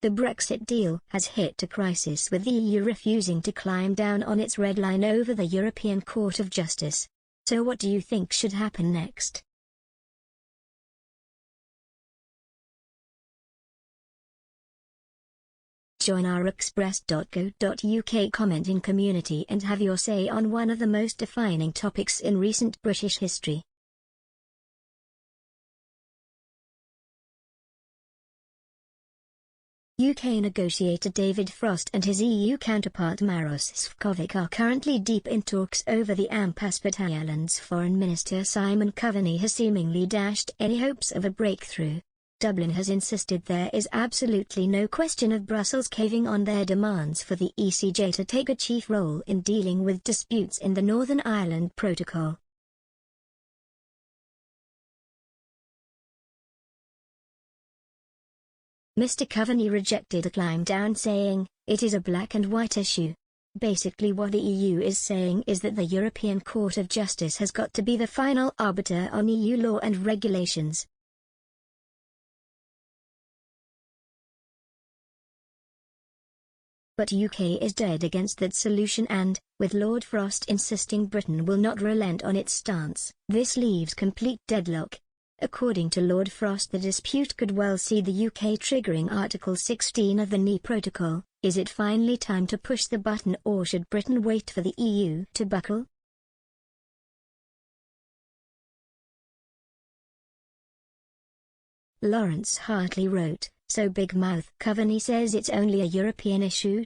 The Brexit deal has hit a crisis, with the EU refusing to climb down on its red line over the European Court of Justice. So what do you think should happen next? Join our express.co.uk commenting community and have your say on one of the most defining topics in recent British history. UK negotiator David Frost and his EU counterpart Maros Sefcovic are currently deep in talks over the impasse, but Ireland's Foreign Minister Simon Coveney has seemingly dashed any hopes of a breakthrough. Dublin has insisted there is absolutely no question of Brussels caving on their demands for the ECJ to take a chief role in dealing with disputes in the Northern Ireland Protocol. Mr. Coveney rejected a climb down, saying, "It is a black and white issue." Basically what the EU is saying is that the European Court of Justice has got to be the final arbiter on EU law and regulations. But UK is dead against that solution and, with Lord Frost insisting Britain will not relent on its stance, this leaves complete deadlock. According to Lord Frost, the dispute could well see the UK triggering Article 16 of the NE Protocol. Is it finally time to push the button, or should Britain wait for the EU to buckle? Lawrence Hartley wrote, "So big mouth Coveney says it's only a European issue?"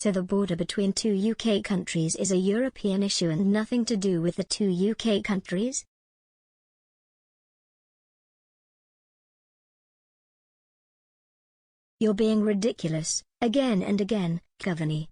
So the border between two UK countries is a European issue and nothing to do with the two UK countries? You're being ridiculous, again and again, Coveney.